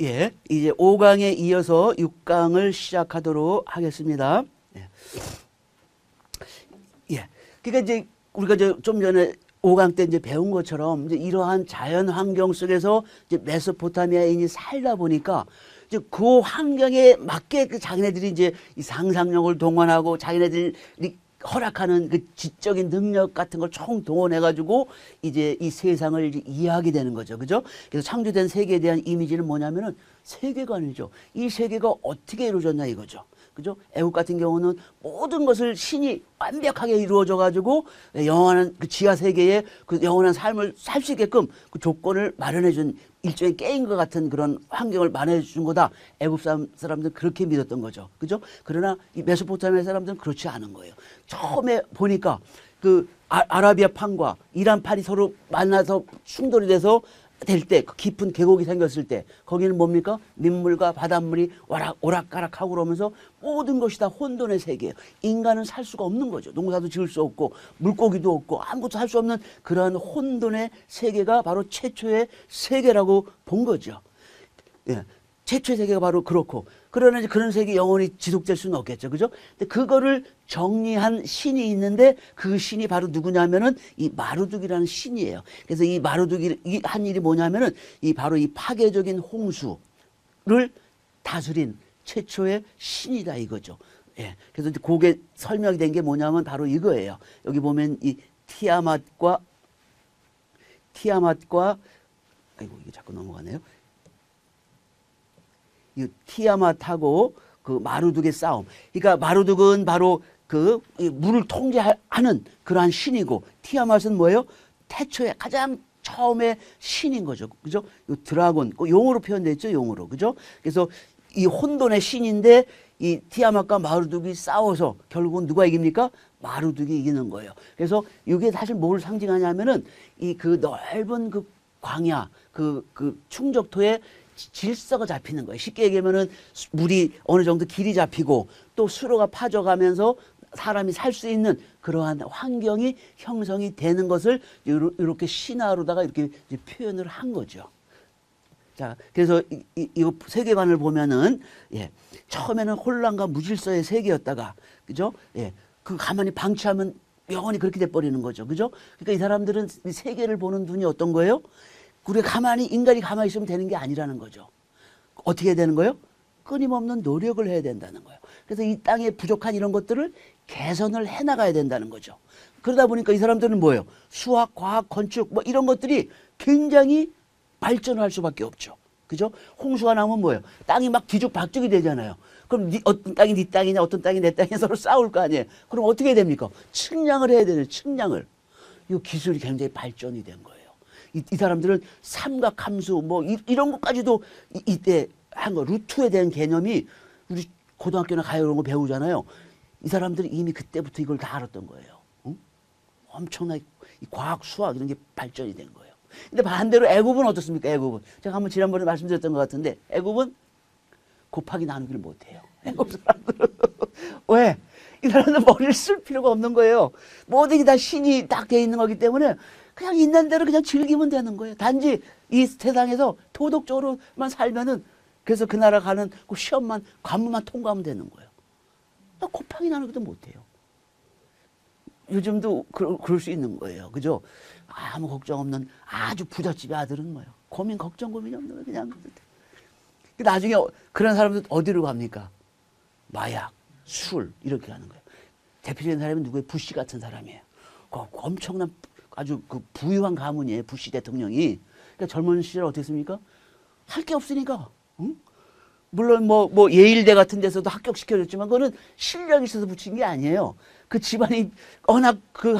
예, 이제 5강에 이어서 6강을 시작하도록 하겠습니다. 예. 예. 그러니까 이제 우리가 좀 전에 5강 때 이제 배운 것처럼 이제 이러한 자연 환경 속에서 이제 메소포타미아인이 살다 보니까 이제 그 환경에 맞게 그 자기네들이 이제 이 상상력을 동원하고 자기네들이 허락하는 그 지적인 능력 같은 걸 총 동원해가지고 이제 이 세상을 이제 이해하게 되는 거죠. 그죠? 그래서 창조된 세계에 대한 이미지는 뭐냐면은 세계관이죠. 이 세계가 어떻게 이루어졌냐 이거죠. 그죠? 애국 같은 경우는 모든 것을 신이 완벽하게 이루어져 가지고 영원한 그 지하 세계에 그 영원한 삶을 살 수 있게끔 그 조건을 마련해 준 일종의 게임과 같은 그런 환경을 마련해 준 거다. 애국 사람들은 그렇게 믿었던 거죠. 그죠? 그러나 이 메소포타미아 사람들은 그렇지 않은 거예요. 처음에 보니까 그 아라비아 판과 이란 판이 서로 만나서 충돌이 돼서 될 때, 그 깊은 계곡이 생겼을 때, 거기는 뭡니까? 민물과 바닷물이 오락가락하고 그러면서 모든 것이 다 혼돈의 세계예요. 인간은 살 수가 없는 거죠. 농사도 지을 수 없고, 물고기도 없고, 아무것도 할 수 없는 그러한 혼돈의 세계가 바로 최초의 세계라고 본 거죠. 예. 최초의 세계가 바로 그렇고, 그러나 이제 그런 세계 영원히 지속될 수는 없겠죠. 그죠? 근데 그거를 정리한 신이 있는데 그 신이 바로 누구냐면은 이 마루둑이라는 신이에요. 그래서 이 마루둑이 한 일이 뭐냐면은 이 바로 이 파괴적인 홍수를 다스린 최초의 신이다 이거죠. 예. 그래서 이제 그게 설명이 된 게 뭐냐면 바로 이거예요. 여기 보면 이 티아맛과 아이고 이게 자꾸 넘어가네요. 이 티아맛하고 그 마루둑의 싸움. 그러니까 마루둑은 바로 그 물을 통제하는 그러한 신이고 티아맛은 뭐예요? 태초에 가장 처음에 신인 거죠. 그죠? 이 드라곤, 용으로 표현되어 있죠. 용으로. 그죠? 그래서 이 혼돈의 신인데 이 티아맛과 마루둑이 싸워서 결국은 누가 이깁니까? 마루둑이 이기는 거예요. 그래서 이게 사실 뭘 상징하냐면은 이 그 넓은 그 광야, 그 충적토에 질서가 잡히는 거예요. 쉽게 얘기하면은 물이 어느 정도 길이 잡히고 또 수로가 파져가면서 사람이 살 수 있는 그러한 환경이 형성이 되는 것을 이렇게 신화로다가 이렇게 이제 표현을 한 거죠. 자, 그래서 이 세계관을 보면은 예, 처음에는 혼란과 무질서의 세계였다가 그죠? 예, 그 가만히 방치하면 영원히 그렇게 돼 버리는 거죠. 그죠? 그러니까 이 사람들은 이 세계를 보는 눈이 어떤 거예요? 우리가 인간이 가만히 있으면 되는 게 아니라는 거죠. 어떻게 해야 되는 거예요? 끊임없는 노력을 해야 된다는 거예요. 그래서 이 땅에 부족한 이런 것들을 개선을 해 나가야 된다는 거죠. 그러다 보니까 이 사람들은 뭐예요? 수학, 과학, 건축 뭐 이런 것들이 굉장히 발전을 할 수밖에 없죠. 그죠? 홍수가 나면 뭐예요? 땅이 막 뒤죽박죽이 되잖아요. 그럼 어떤 땅이 네 땅이냐 어떤 땅이 내 땅이냐 서로 싸울 거 아니에요. 그럼 어떻게 됩니까? 측량을 해야 되는 측량을. 이 기술이 굉장히 발전이 된 거예요. 이 사람들은 삼각함수 뭐 이런 것까지도 이때 한 거 루트에 대한 개념이 우리 고등학교나 가요 이런 거 배우잖아요. 이 사람들이 이미 그때부터 이걸 다 알았던 거예요. 응? 엄청나게 이 과학 수학 이런 게 발전이 된 거예요. 근데 반대로 애굽은 어떻습니까? 애굽은 제가 한번 지난번에 말씀드렸던 것 같은데 애굽은 곱하기 나누기를 못해요. 애굽 사람들은 왜? 이 사람들 머리를 쓸 필요가 없는 거예요. 모든 게 다 신이 딱 돼 있는 거기 때문에 그냥 있는 대로 그냥 즐기면 되는 거예요. 단지 이 세상에서 도덕적으로만 살면은 그래서 그 나라 가는 그 시험만 관문만 통과하면 되는 거예요. 곱하기 나누기도 못해요. 요즘도 그럴 수 있는 거예요. 그죠? 아무 걱정 없는 아주 부잣집의 아들은 뭐예요? 고민이 없는 거예요. 그냥. 나중에 그런 사람들 어디로 갑니까? 마약, 술 이렇게 가는 거예요. 대표적인 사람이 누구예요? 부시 같은 사람이에요. 엄청난 아주 그 부유한 가문이에요. 부시 대통령이. 그러니까 젊은 시절 어떻게 했습니까? 할 게 없으니까. 응? 물론 뭐 예일대 같은 데서도 합격시켜줬지만 그거는 실력이 있어서 붙인 게 아니에요. 그 집안이 워낙 그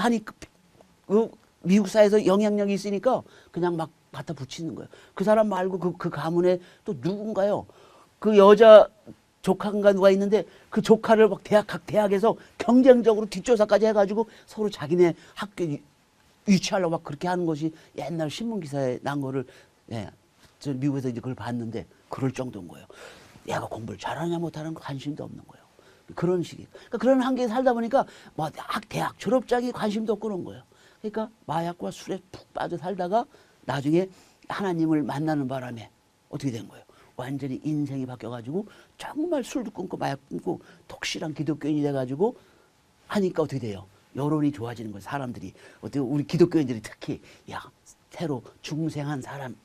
미국 사회에서 영향력이 있으니까 그냥 막 갖다 붙이는 거예요. 그 사람 말고 그 가문에 또 누군가요? 그 여자 조카인가 누가 있는데 그 조카를 막 각 대학에서 경쟁적으로 뒷조사까지 해가지고 서로 자기네 학교 유치하려고 막 그렇게 하는 것이 옛날 신문 기사에 난 거를 예, 저 미국에서 이제 그걸 봤는데 그럴 정도인 거예요. 얘가 공부를 잘하냐 못하는 거 관심도 없는 거예요. 그런 식이에요. 그러니까 그런 한계에 살다 보니까 뭐 대학 졸업장이 관심도 없고 그런 거예요. 그러니까 마약과 술에 푹 빠져 살다가 나중에 하나님을 만나는 바람에 어떻게 된 거예요? 완전히 인생이 바뀌어가지고 정말 술도 끊고 마약 끊고 독실한 기독교인이 돼가지고 하니까 어떻게 돼요? 여론이 좋아지는 거예요. 사람들이 어떻게 우리 기독교인들이 특히 야 새로 중생한 사람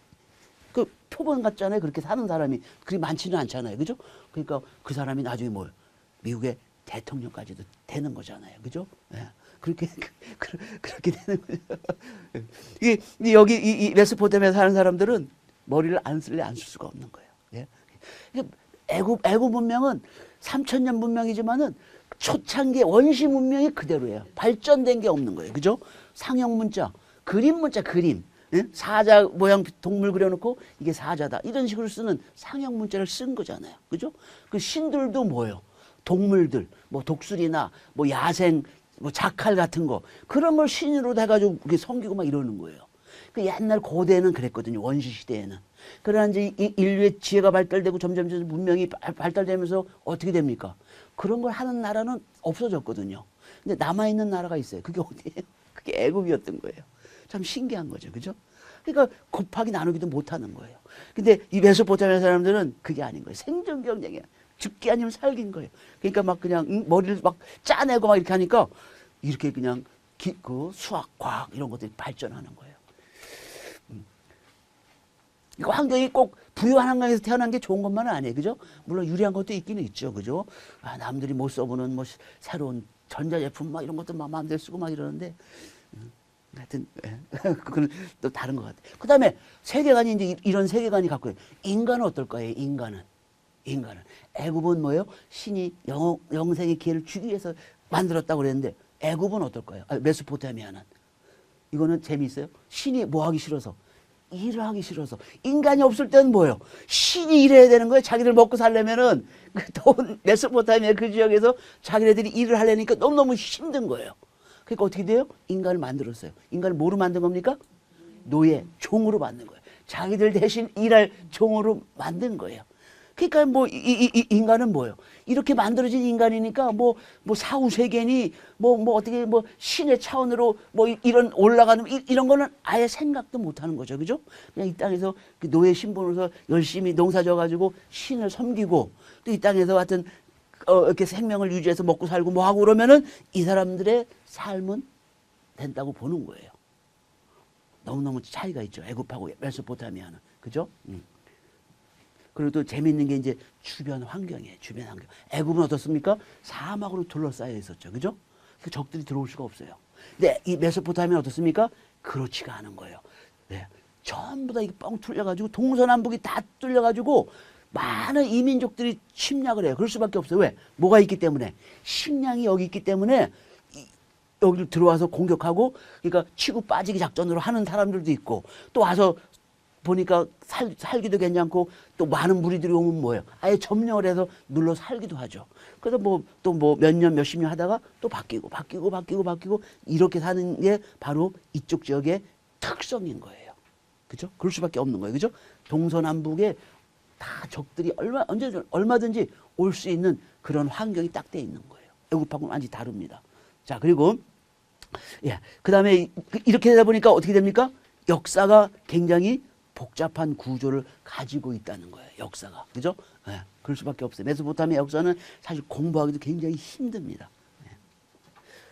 그 표본 같잖아요. 그렇게 사는 사람이 그리 많지는 않잖아요. 그죠? 그러니까 그 사람이 나중에 뭐 미국의 대통령까지도 되는 거잖아요. 그죠? 예. 그렇게 그렇게 되는 거예요. 이게 여기 이 메소포타미아 사는 사람들은 머리를 안 쓸래 안 쓸 수가 없는 거예요. 예. 애굽 문명은 3000년 문명이지만은 초창기 원시 문명이 그대로예요. 발전된 게 없는 거예요. 그죠? 상형 문자, 그림 문자, 그림. 예? 사자 모양 동물 그려놓고 이게 사자다. 이런 식으로 쓰는 상형 문자를 쓴 거잖아요. 그죠? 그 신들도 뭐예요? 동물들, 뭐 독수리나 뭐 야생, 뭐 자칼 같은 거. 그런 걸 신으로 해가지고 그게 섬기고 막 이러는 거예요. 그 옛날 고대에는 그랬거든요. 원시 시대에는. 그러나 이제 인류의 지혜가 발달되고 점점 문명이 발달되면서 어떻게 됩니까? 그런 걸 하는 나라는 없어졌거든요. 근데 남아있는 나라가 있어요. 그게 어디예요? 그게 애국이었던 거예요. 참 신기한 거죠. 그죠? 그러니까 곱하기 나누기도 못하는 거예요. 근데 이 메소포타미아 사람들은 그게 아닌 거예요. 생존 경쟁이야. 죽기 아니면 살긴 거예요. 그러니까 막 그냥 머리를 막 짜내고 막 이렇게 하니까 이렇게 그냥 그 수학, 과학 이런 것들이 발전하는 거예요. 이거 환경이 꼭 부유한 환경에서 태어난 게 좋은 것만은 아니에요. 그죠? 물론 유리한 것도 있기는 있죠. 그죠? 아, 남들이 못 써보는 뭐 새로운 전자제품 막 이런 것도 막 마음대로 쓰고 막 이러는데 하여튼 그건 또 다른 것 같아요. 그 다음에 세계관이 이제 이런 세계관이 갖고 있어요. 인간은 어떨 거예요? 인간은 애굽은 뭐예요? 신이 영생의 기회를 주기 위해서 만들었다고 그랬는데 애굽은 어떨 거예요? 메소포타미아는 이거는 재미있어요. 신이 뭐 하기 싫어서 일을 하기 싫어서. 인간이 없을 때는 뭐예요? 신이 일해야 되는 거예요. 자기들 먹고 살려면은 그 더운 메소포타미아 그 지역에서 자기네들이 일을 하려니까 너무너무 힘든 거예요. 그러니까 어떻게 돼요? 인간을 만들었어요. 인간을 뭐로 만든 겁니까? 노예, 종으로 만든 거예요. 자기들 대신 일할 종으로 만든 거예요. 그러니까 뭐 인간은 뭐예요? 이렇게 만들어진 인간이니까 뭐 사후세계니 뭐 어떻게 뭐 신의 차원으로 뭐 이런 올라가는 이런 거는 아예 생각도 못 하는 거죠. 그죠? 그냥 이 땅에서 그 노예 신분으로서 열심히 농사져 가지고 신을 섬기고 또 이 땅에서 하여튼 이렇게 생명을 유지해서 먹고 살고 뭐 하고 그러면은 이 사람들의 삶은 된다고 보는 거예요. 너무너무 차이가 있죠. 애굽하고 메소포타미아는. 그죠? 그리고 또 재미있는 게 이제 주변 환경이에요. 주변 환경. 애굽은 어떻습니까? 사막으로 둘러싸여 있었죠. 그죠? 그 적들이 들어올 수가 없어요. 근데 이 메소포타미아는 어떻습니까? 그렇지가 않은 거예요. 네. 전부 다 이게 뻥 뚫려가지고 동서남북이 다 뚫려가지고 많은 이민족들이 침략을 해요. 그럴 수밖에 없어요. 왜? 뭐가 있기 때문에? 식량이 여기 있기 때문에 여기를 들어와서 공격하고 그러니까 치고 빠지기 작전으로 하는 사람들도 있고 또 와서 보니까 살기도 괜찮고 또 많은 무리들이 오면 뭐예요? 아예 점령을 해서 눌러 살기도 하죠. 그래서 또 몇 년, 몇십 년 하다가 또 바뀌고 이렇게 사는 게 바로 이쪽 지역의 특성인 거예요. 그죠? 그럴 수밖에 없는 거예요. 그죠? 동서남북에 다 적들이 얼마든지 올 수 있는 그런 환경이 딱 돼 있는 거예요. 애굽하고는 완전히 다릅니다. 자, 그리고 그 다음에 이렇게 되다 보니까 어떻게 됩니까? 역사가 굉장히 복잡한 구조를 가지고 있다는 거예요. 역사가. 그죠? 그럴 수밖에 없어요. 메소포타미아 역사는 사실 공부하기도 굉장히 힘듭니다.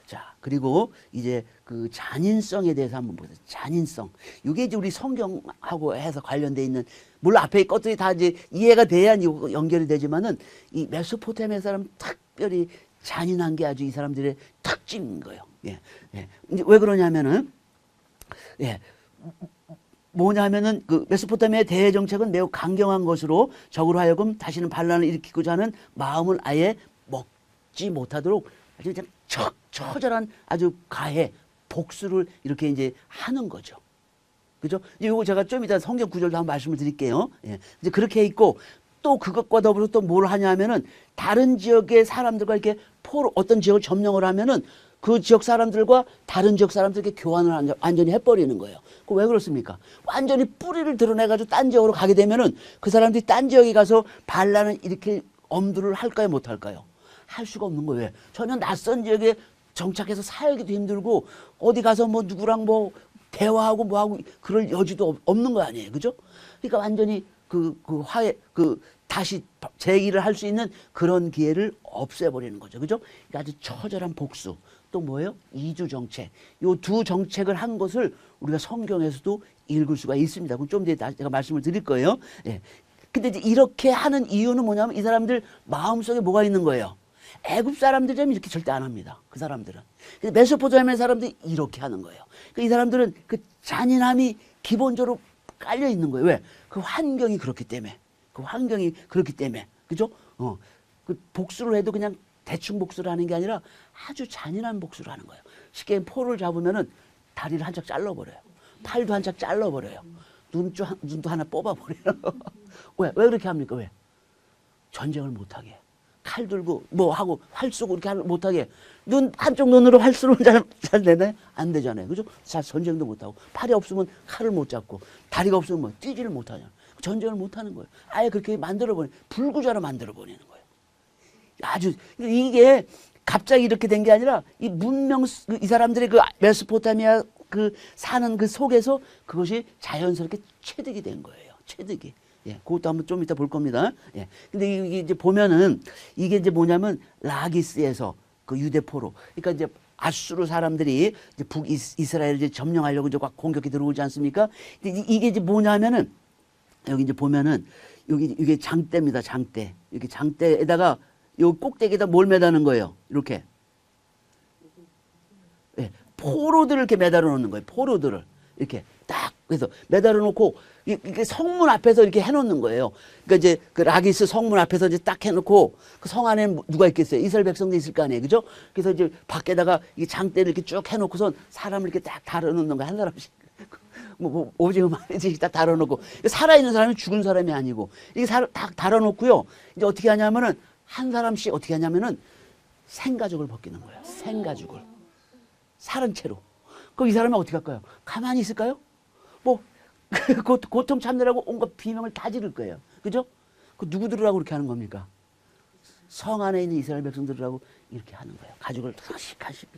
자, 그리고 이제 그 잔인성에 대해서 한번 보세요. 잔인성. 이게 이제 우리 성경하고 해서 관련돼 있는, 물론 앞에 것들이 다 이제 이해가 돼야 연결이 되지만은 이 메소포타미아 사람 특별히 잔인한 게 아주 이 사람들의 특징인 거예요. 이제 왜 그러냐면은, 뭐냐면은 그 메소포타미아의 대외 정책은 매우 강경한 것으로 적으로 하여금 다시는 반란을 일으키고자 하는 마음을 아예 먹지 못하도록 아주 그냥 처절한 아주 가해 복수를 이렇게 이제 하는 거죠. 그죠? 이제 요거 제가 좀 이따 성경 구절도 한번 말씀을 드릴게요. 이제 그렇게 있고 또 그것과 더불어서 또 뭘 하냐면은 다른 지역의 사람들과 이렇게 어떤 지역을 점령을 하면은 그 지역 사람들과 다른 지역 사람들에게 교환을 완전히 해버리는 거예요. 그 왜 그렇습니까? 완전히 뿌리를 드러내가지고 딴 지역으로 가게 되면은 그 사람들이 딴 지역에 가서 반란을 이렇게 엄두를 할까요? 못 할까요? 할 수가 없는 거예요. 왜? 전혀 낯선 지역에 정착해서 살기도 힘들고 어디 가서 뭐 누구랑 뭐 대화하고 뭐하고 그럴 여지도 없는 거 아니에요. 그죠? 그러니까 완전히 그 화해, 다시 재기를 할 수 있는 그런 기회를 없애버리는 거죠. 그죠? 그러니까 아주 처절한 복수. 또 뭐예요? 이주 정책. 요 두 정책을 한 것을 우리가 성경에서도 읽을 수가 있습니다. 그럼 좀 뒤에 제가 말씀을 드릴 거예요. 예. 근데 이제 이렇게 하는 이유는 뭐냐면 이 사람들 마음속에 뭐가 있는 거예요? 애굽 사람들이라면 이렇게 절대 안 합니다. 그 사람들은. 근데 메소포타미아 사람들이 이렇게 하는 거예요. 그러니까 이 사람들은 그 잔인함이 기본적으로 깔려 있는 거예요. 왜? 그 환경이 그렇기 때문에. 그 환경이 그렇기 때문에. 그죠? 그 복수를 해도 그냥 대충 복수를 하는 게 아니라 아주 잔인한 복수를 하는 거예요. 쉽게 포를 잡으면은 다리를 한짝 잘라버려요. 팔도 한짝 잘라버려요. 눈도 하나 뽑아버려요. 왜 그렇게 합니까? 왜? 전쟁을 못하게. 칼 들고 뭐 하고 활 쏘고 이렇게 못하게. 한쪽 눈으로 활 쏘는 잘 되나요? 안 되잖아요. 그죠? 자, 전쟁도 못하고. 팔이 없으면 칼을 못 잡고. 다리가 없으면 뭐 뛰지를 못하잖아요. 전쟁을 못하는 거예요. 아예 그렇게 만들어버리는, 불구자로 만들어버리는 거예요. 아주, 이게 갑자기 이렇게 된 게 아니라 이 문명, 이 사람들의 그 메소포타미아 그 사는 그 속에서 그것이 자연스럽게 체득이 된 거예요. 체득이. 예, 그것도 한번 좀 이따 볼 겁니다. 예. 근데 이게 이제 보면은 이게 이제 뭐냐면 라기스에서 그 유대포로. 그러니까 이제 아수르 사람들이 이제 북이스라엘을 이제 점령하려고 이제 공격이 들어오지 않습니까? 근데 이게 이제 뭐냐면은 여기 이제 보면은 여기 이게 장대입니다. 장대. 이렇게 장대에다가 요 꼭대기에다 뭘 매다는 거예요? 이렇게. 예, 포로들을 이렇게 매달아 놓는 거예요. 포로들을. 이렇게 딱 그래서 매달아 놓고 이게 성문 앞에서 이렇게 해놓는 거예요. 그러니까 이제 그 라기스 성문 앞에서 이제 딱 해놓고 그 성 안에는 누가 있겠어요? 이스라엘 백성도 있을 거 아니에요, 그죠? 그래서 이제 밖에다가 이 장대를 이렇게 쭉 해놓고선 사람을 이렇게 딱 달아놓는 거 한 사람씩. 뭐 오징어 말이지 딱 달아놓고 살아있는 사람이 죽은 사람이 아니고 이게 딱 달아놓고요. 이제 어떻게 하냐면은 한 사람씩 어떻게 하냐면은 생가죽을 벗기는 거예요. 생가죽을 사른 채로. 그럼 이 사람이 어떻게 할까요? 가만히 있을까요? 뭐 고통 참느라고 온갖 비명을 다 지를 거예요. 그죠? 그 누구들하고 그렇게 하는 겁니까? 성 안에 있는 이스라엘 백성들하고 이렇게 하는 거예요. 가죽을 가씩.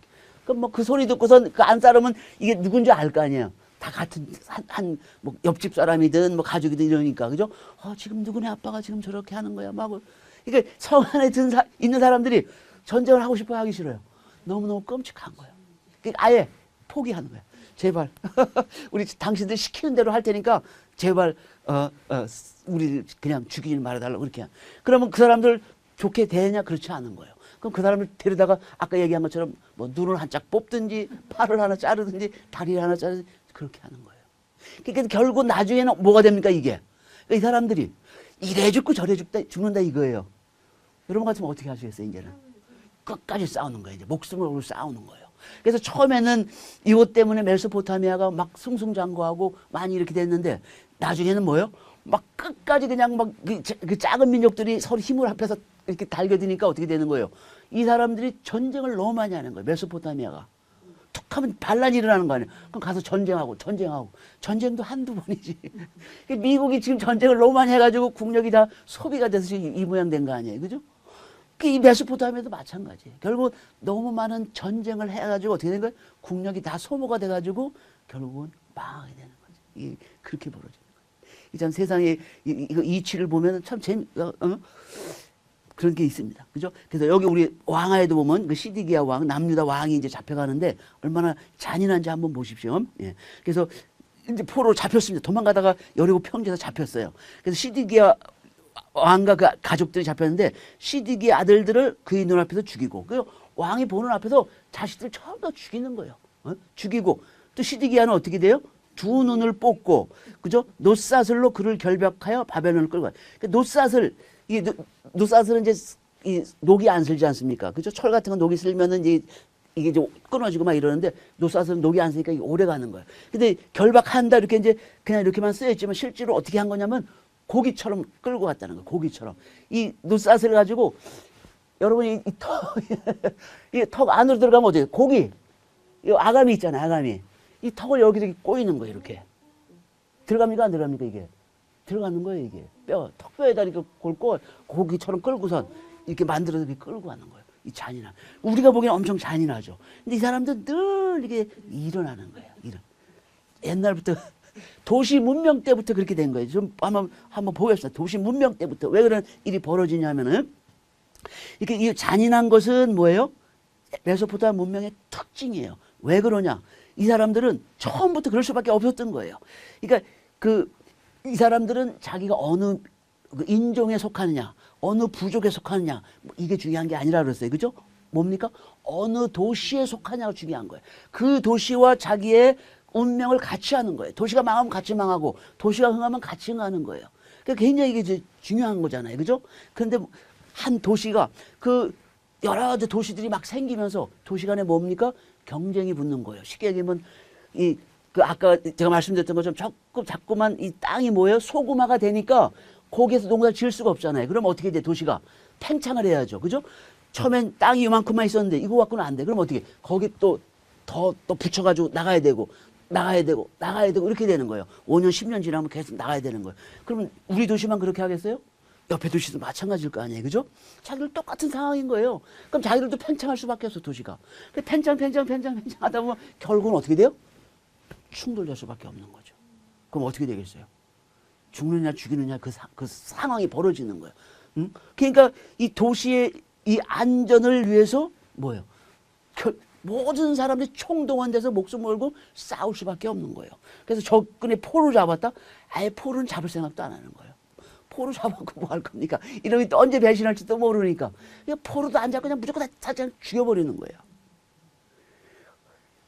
그럼 뭐 그 소리 듣고선 그 안 사람은 이게 누군지 알 거 아니에요. 다 같은 뭐 옆집 사람이든 뭐 가족이든 이러니까 그죠? 지금 누구네 아빠가 지금 저렇게 하는 거야. 막 이게 성 안에 있는 사람들이 전쟁을 하고 싶어 하기 싫어요. 너무너무 끔찍한 거예요. 그러니까 아예 포기하는 거예요. 제발 우리 당신들 시키는 대로 할 테니까 제발 우리 그냥 죽이지 말아달라고 그렇게. 그러면 그 사람들 좋게 대냐? 그렇지 않은 거예요. 그럼 그 사람을 데려다가 아까 얘기한 것처럼 뭐 눈을 한짝 뽑든지 팔을 하나 자르든지 다리를 하나 자르든지 그렇게 하는 거예요. 그러니까 결국 나중에는 뭐가 됩니까 이게? 그러니까 이 사람들이 이래 죽고 저래 죽는다 이거예요. 여러분 같으면 어떻게 하시겠어요 이제는? 끝까지 싸우는 거예요. 이제 목숨을 걸고 싸우는 거예요. 그래서 처음에는 이것 때문에 메소포타미아가 막 승승장구하고 많이 이렇게 됐는데 나중에는 뭐예요? 막 끝까지 그냥 막 그 작은 민족들이 서로 힘을 합해서 이렇게 달겨드니까 어떻게 되는 거예요? 이 사람들이 전쟁을 너무 많이 하는 거예요. 메소포타미아가. 툭 하면 반란이 일어나는 거 아니에요. 그럼 가서 전쟁하고. 전쟁도 한두 번이지. 미국이 지금 전쟁을 너무 많이 해가지고 국력이 다 소비가 돼서 이 모양 된 거 아니에요. 그죠? 이 메소포타미아도 마찬가지예요. 결국 너무 많은 전쟁을 해가지고 어떻게 된 거예요? 국력이 다 소모가 돼가지고 결국은 망하게 되는 거죠. 이게 그렇게 벌어지는 거예요. 참 세상에 이치를 보면 참 그런 게 있습니다. 그죠? 그래서 여기 우리 왕하에도 보면 그 시디기야 왕, 남유다 왕이 이제 잡혀가는데 얼마나 잔인한지 한번 보십시오. 예. 그래서 이제 포로로 잡혔습니다. 도망가다가 여리고 평지에서 잡혔어요. 그래서 시디기야 왕과 그 가족들이 잡혔는데 시디기의 아들들을 그의 눈앞에서 죽이고 그 왕이 보는 앞에서 자식들 전부 다 죽이는 거예요. 죽이고 또 시디기야는 어떻게 돼요? 두 눈을 뽑고 그죠? 노사슬로 그를 결박하여 바벨론을 끌고 가요. 노사슬 이게 노사슬은 이제 이 녹이 안 슬지 않습니까? 그죠? 철 같은 거 녹이 슬면은 이게 이제 끊어지고 막 이러는데 노사슬은 녹이 안 쓰니까 이게 오래 가는 거예요. 근데 결박한다 이렇게 이제 그냥 이렇게만 쓰여있지만 실제로 어떻게 한 거냐면 고기처럼 끌고 갔다는 거예요. 고기처럼. 이 노사슬을 가지고 여러분이 이 턱 안으로 들어가면 어때요? 고기. 이 아가미 있잖아요. 아가미. 이 턱을 여기저기 꼬이는 거예요. 이렇게. 들어갑니까? 안 들어갑니까? 이게. 들어가는 거예요. 이게. 턱뼈에다 이렇게 골고 고기처럼 끌고선 이렇게 만들어서 이렇게 끌고 가는 거예요. 이 잔인함. 우리가 보기엔 엄청 잔인하죠. 근데 이 사람들 늘 이게 일어나는 거예요. 옛날부터 도시 문명 때부터 그렇게 된 거예요. 좀 한번 보겠습니다. 도시 문명 때부터 왜 그런 일이 벌어지냐면은 이렇게 이 잔인한 것은 뭐예요? 메소포타미아 문명의 특징이에요. 왜 그러냐? 이 사람들은 처음부터 그럴 수밖에 없었던 거예요. 그러니까 이 사람들은 자기가 어느 인종에 속하느냐, 어느 부족에 속하느냐, 뭐 이게 중요한 게 아니라 그랬어요. 그죠? 뭡니까? 어느 도시에 속하냐가 중요한 거예요. 그 도시와 자기의 운명을 같이 하는 거예요. 도시가 망하면 같이 망하고, 도시가 흥하면 같이 흥하는 거예요. 그러니까 굉장히 이게 이제 중요한 거잖아요. 그죠? 그런데 한 도시가 여러 도시들이 막 생기면서 도시 간에 뭡니까? 경쟁이 붙는 거예요. 쉽게 얘기하면 아까 제가 말씀드렸던 것처럼 자꾸만 이 땅이 뭐예요? 소금화가 되니까 거기에서 농사를 지을 수가 없잖아요. 그럼 어떻게 돼? 도시가 팽창을 해야죠. 그죠? 처음엔 땅이 이만큼만 있었는데 이거 갖고는 안 돼. 그럼 어떻게? 거기 또 붙여가지고 나가야 되고 이렇게 되는 거예요. 5년, 10년 지나면 계속 나가야 되는 거예요. 그러면 우리 도시만 그렇게 하겠어요? 옆에 도시도 마찬가지일 거 아니에요. 그죠? 자기들 똑같은 상황인 거예요. 그럼 자기들도 팽창할 수밖에 없어, 도시가. 팽창 하다 보면 결국은 어떻게 돼요? 충돌될 수밖에 없는 거죠. 그럼 어떻게 되겠어요? 죽느냐 죽이느냐 그 상황이 벌어지는 거예요. 응? 그러니까 이 도시의 이 안전을 위해서 뭐예요? 모든 사람들이 총동원돼서 목숨 걸고 싸울 수밖에 없는 거예요. 그래서 적군의 포를 잡았다? 아예 포는 잡을 생각도 안 하는 거예요. 포로 잡았고 뭐 할 겁니까? 이러면 또 언제 배신할지도 모르니까. 그냥 포로도 안 잡고 그냥 무조건 다 그냥 죽여버리는 거예요.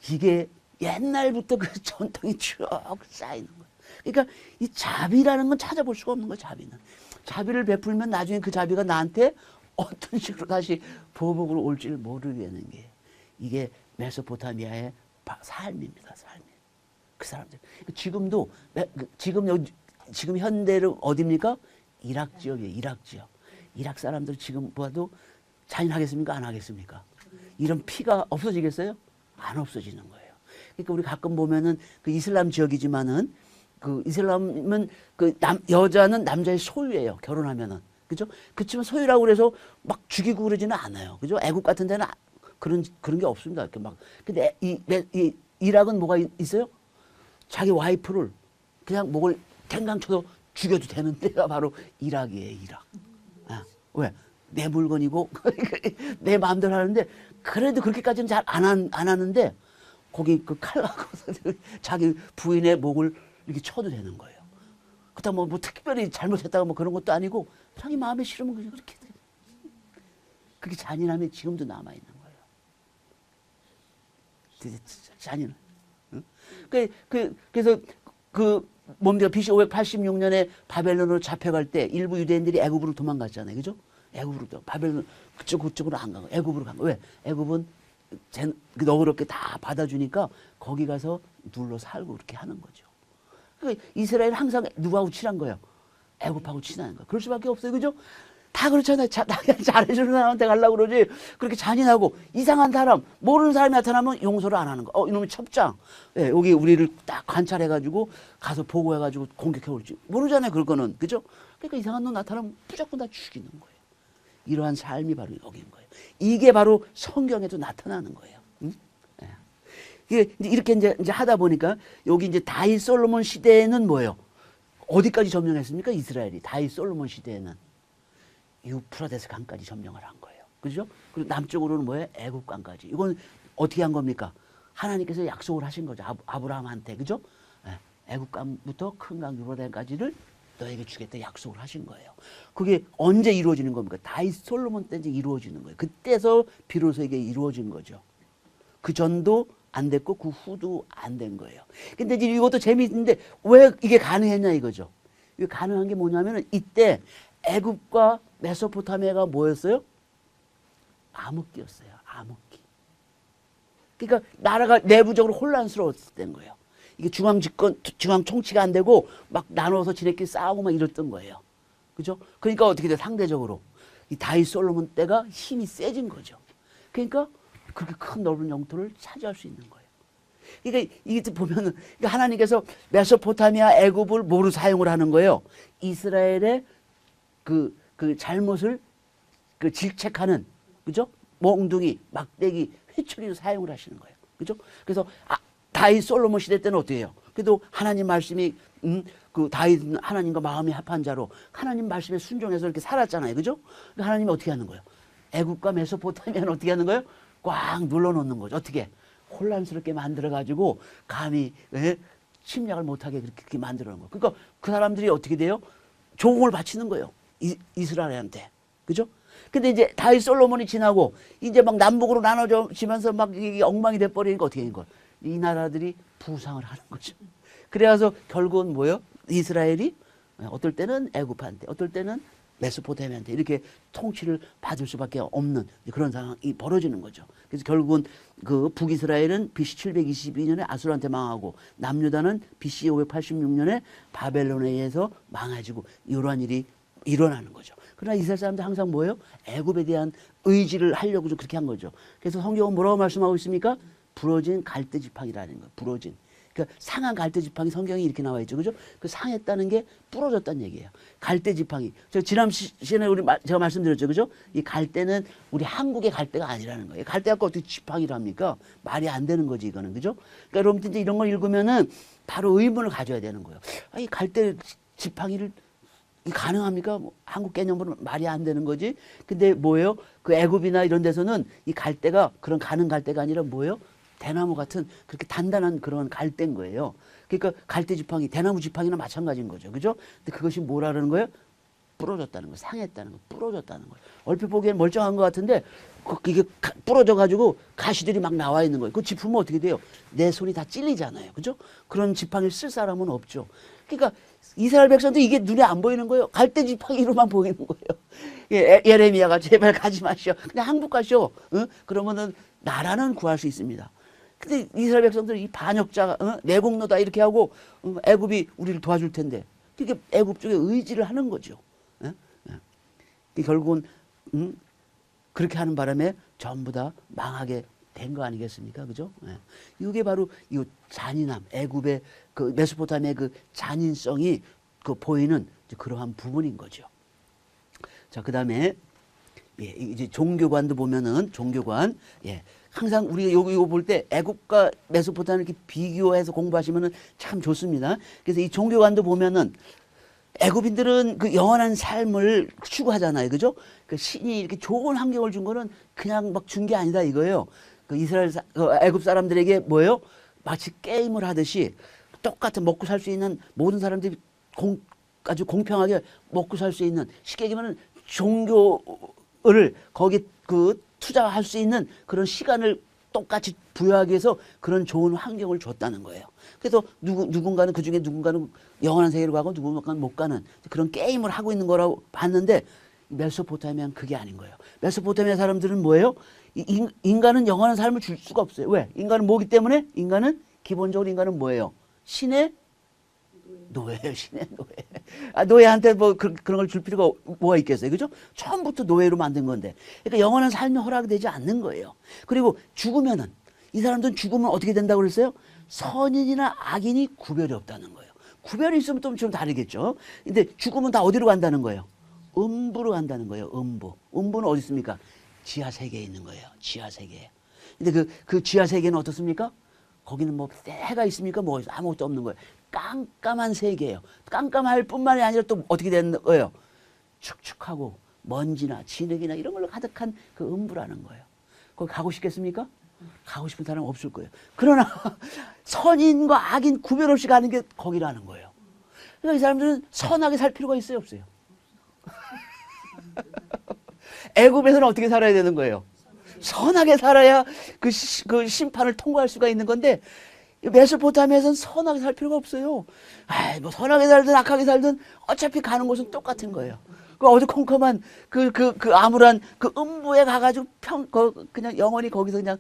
이게 옛날부터 그 전통이 쭉 쌓이는 거예요. 그러니까 이 자비라는 건 찾아볼 수가 없는 거예요, 자비는. 자비를 베풀면 나중에 그 자비가 나한테 어떤 식으로 다시 보복으로 올지를 모르겠는 게 이게 메소포타미아의 삶입니다, 삶이. 그 사람들. 지금도, 지금 현대는 어딥니까? 이락 지역이에요, 이락 지역. 이락 사람들 지금 봐도 잔인하겠습니까? 안 하겠습니까? 이런 피가 없어지겠어요? 안 없어지는 거예요. 그러니까 우리 가끔 보면은 그 이슬람 지역이지만은 그 이슬람은 여자는 남자의 소유예요, 결혼하면은. 그죠? 그렇지만 소유라고 그래서 막 죽이고 그러지는 않아요. 그죠? 애국 같은 데는 그런 게 없습니다. 이렇게 막. 근데 이 이락은 뭐가 있어요? 자기 와이프를 그냥 목을 탱강 쳐서 죽여도 되는 데가 바로 이락이에요, 이락. 아, 왜? 내 물건이고, 내 마음대로 하는데, 그래도 그렇게까지는 잘 안 하는데, 거기 그 칼 갖고 자기 부인의 목을 이렇게 쳐도 되는 거예요. 그렇다 뭐 특별히 잘못했다가 뭐 그런 것도 아니고, 자기 마음에 싫으면 그냥 그렇게 돼. 그게 잔인함이 지금도 남아있는 거예요. 되게 잔인해. 응? 그래서 뭡니까? BC 586년에 바벨론으로 잡혀갈 때 일부 유대인들이 애굽으로 도망갔잖아요. 그죠? 애굽으로 바벨론 그쪽으로 안 간 거예요. 애굽으로 간 거예요. 왜? 애굽은 너그럽게 다 받아주니까 거기 가서 눌러 살고 그렇게 하는 거죠. 그러니까 이스라엘 항상 누구하고 친한 거예요? 애굽하고 친한 거예요. 그럴 수밖에 없어요. 그죠? 다 그렇잖아요. 잘해주는 사람한테 가려고 그러지. 그렇게 잔인하고 이상한 사람, 모르는 사람이 나타나면 용서를 안 하는 거. 이놈의 첩장. 예, 여기 우리를 딱 관찰해가지고 가서 보고해가지고 공격해올지. 모르잖아요. 그럴 거는. 그죠? 그러니까 이상한 놈 나타나면 무조건 다 죽이는 거예요. 이러한 삶이 바로 여기인 거예요. 이게 바로 성경에도 나타나는 거예요. 응? 예. 이렇게 이제 하다 보니까 여기 이제 다윗 솔로몬 시대에는 뭐예요? 어디까지 점령했습니까? 이스라엘이. 다윗 솔로몬 시대에는. 유프라데스 강까지 점령을 한 거예요. 그죠? 그리고 남쪽으로는 뭐예요? 애국강까지. 이건 어떻게 한 겁니까? 하나님께서 약속을 하신 거죠. 아브라함한테. 그죠? 애국강부터 큰 강 유프라데스까지를 너에게 주겠다 약속을 하신 거예요. 그게 언제 이루어지는 겁니까? 다윗 솔로몬 때 이제 이루어지는 거예요. 그때서 비로소 이게 이루어진 거죠. 그 전도 안 됐고 그 후도 안 된 거예요. 근데 이제 이것도 재미있는데 왜 이게 가능했냐 이거죠. 이게 가능한 게 뭐냐면은 이때 애굽과 메소포타미아가 뭐였어요? 암흑기였어요. 암흑기. 그러니까 나라가 내부적으로 혼란스러웠을 때인 거예요. 이게 중앙 총치가 안 되고 막 나눠서 지네끼리 싸우고 막 이랬던 거예요. 그죠? 그러니까 어떻게 돼? 상대적으로 이 다윗 솔로몬 때가 힘이 세진 거죠. 그러니까 그렇게 큰 넓은 영토를 차지할 수 있는 거예요. 그러니까 이게 보면은 하나님께서 메소포타미아 애굽을 뭐로 사용을 하는 거예요? 이스라엘의 그 잘못을 질책하는, 그죠? 몽둥이, 막대기, 회초리로 사용을 하시는 거예요. 그죠? 그래서 다윗 솔로몬 시대 때는 어떻게 해요? 그래도 하나님 말씀이 그 다윗은 하나님과 마음이 합한 자로 하나님 말씀에 순종해서 이렇게 살았잖아요. 그죠? 그러니까 하나님이 어떻게 하는 거예요? 애굽과 메소포타미아는 어떻게 하는 거예요? 꽉 눌러놓는 거죠. 어떻게? 혼란스럽게 만들어가지고 감히 침략을 못하게 그렇게 만들어 놓은 거예요. 그러니까 그 사람들이 어떻게 돼요? 조공을 바치는 거예요. 이스라엘한테. 그죠? 근데 이제 다윗 솔로몬이 지나고 이제 막 남북으로 나눠지면서 막 이게 엉망이 돼버리니까 어떻게 된 거예요? 이 나라들이 부상을 하는 거죠. 그래서 결국은 뭐예요? 이스라엘이 어떨 때는 애굽한테, 어떨 때는 메소포타미아한테 이렇게 통치를 받을 수밖에 없는 그런 상황이 벌어지는 거죠. 그래서 결국은 그 북이스라엘은 BC 722년에 아수르한테 망하고 남유다는 BC 586년에 바벨론에 의해서 망해지고 이러한 일이 일어나는 거죠. 그러나 이스라엘 사람들 항상 뭐예요? 애굽에 대한 의지를 하려고 좀 그렇게 한 거죠. 그래서 성경은 뭐라고 말씀하고 있습니까? 부러진 갈대 지팡이라는 거예요. 부러진. 그러니까 상한 갈대 지팡이 성경에 이렇게 나와 있죠. 그죠? 그 상했다는 게 부러졌다는 얘기예요. 갈대 지팡이. 저 지난 시간에 제가 말씀드렸죠. 그죠? 이 갈대는 우리 한국의 갈대가 아니라는 거예요. 갈대 갖고 어떻게 지팡이를 합니까? 말이 안 되는 거지, 이거는. 그죠? 그러니까 여러분 이제 이런 걸 읽으면은 바로 의문을 가져야 되는 거예요. 아, 이 갈대 지팡이를 가능합니까? 뭐 한국 개념으로는 말이 안 되는 거지. 근데 뭐예요? 그 애굽이나 이런 데서는 이 갈대가 그런 가는 갈대가 아니라 뭐예요? 대나무 같은 그렇게 단단한 그런 갈대인 거예요. 그러니까 갈대 지팡이, 대나무 지팡이나 마찬가지인 거죠. 그죠? 근데 그것이 뭐라는 거예요? 부러졌다는 거, 상했다는 거, 부러졌다는 거예요. 얼핏 보기엔 멀쩡한 것 같은데 이게 부러져가지고 가시들이 막 나와 있는 거예요. 그 짚으면 어떻게 돼요? 내 손이 다 찔리잖아요. 그죠? 그런 지팡이를 쓸 사람은 없죠. 그러니까 이스라엘 백성도 이게 눈에 안 보이는 거예요. 갈대 지팡이로만 보이는 거예요. 예레미야가 제발 가지 마시오. 그냥 항복 가시오. 그러면은 나라는 구할 수 있습니다. 근데 이스라엘 백성들은 이 반역자가 내공노다 이렇게 하고 애굽이 우리를 도와줄 텐데 그게 애굽 쪽에 의지를 하는 거죠. 결국은 그렇게 하는 바람에 전부 다 망하게 된 거 아니겠습니까? 그죠? 이게 바로 이 잔인함, 애굽의 그 메소포타미아의 그 잔인성이 그 보이는 그러한 부분인 거죠. 자, 그다음에 이제 종교관도 보면은 종교관 항상 우리가 이거 볼 때 애굽과 메소포타미아 이렇게 비교해서 공부하시면은 참 좋습니다. 그래서 이 종교관도 보면은 애굽인들은 그 영원한 삶을 추구하잖아요. 그죠? 그 신이 이렇게 좋은 환경을 준 거는 그냥 막 준 게 아니다 이거예요. 그 애굽 사람들에게 뭐예요? 마치 게임을 하듯이 똑같은 먹고 살 수 있는 모든 사람들이 아주 공평하게 먹고 살 수 있는 쉽게 얘기하면 종교를 거기 그 투자할 수 있는 그런 시간을 똑같이 부여하기 위해서 그런 좋은 환경을 줬다는 거예요. 그래서 누군가는 그중에 누군가는 영원한 세계로 가고 누군가는 못 가는 그런 게임을 하고 있는 거라고 봤는데 메소포타미아는 그게 아닌 거예요. 메소포타미아 사람들은 뭐예요? 인간은 영원한 삶을 줄 수가 없어요. 왜? 인간은 뭐기 때문에? 기본적으로 인간은 뭐예요? 신의 노예예요. 신의 노예. 노예한테 뭐 그런 걸 줄 필요가 뭐가 있겠어요. 그죠? 처음부터 노예로 만든 건데. 그러니까 영원한 삶이 허락되지 않는 거예요. 그리고 죽으면은 이 사람들은 죽으면 어떻게 된다고 그랬어요? 선인이나 악인이 구별이 없다는 거예요. 구별이 있으면 좀 다르겠죠. 근데 죽으면 다 어디로 간다는 거예요? 음부로 간다는 거예요. 음부. 음부는 어디 있습니까? 지하 세계에 있는 거예요. 지하 세계에. 근데 그 지하 세계는 어떻습니까? 거기는 뭐 해가 있습니까? 뭐 아무것도 없는 거예요. 깜깜한 세계예요. 깜깜할 뿐만이 아니라 또 어떻게 되는 거예요? 축축하고 먼지나 진흙이나 이런 걸로 가득한 그 음부라는 거예요. 거기 가고 싶겠습니까? 가고 싶은 사람은 없을 거예요. 그러나 선인과 악인 구별 없이 가는 게 거기라는 거예요. 그러니까 이 사람들은 선하게 살 필요가 있어요, 없어요? 애굽에서는 어떻게 살아야 되는 거예요? 선하게 살아야 그 심판을 통과할 수가 있는 건데 메소포타미아에서는 선하게 살 필요가 없어요. 뭐 선하게 살든 악하게 살든 어차피 가는 곳은 똑같은 거예요. 그 어두컴컴한 그 암울한 그 음부에 가가지고 그냥 영원히 거기서 그냥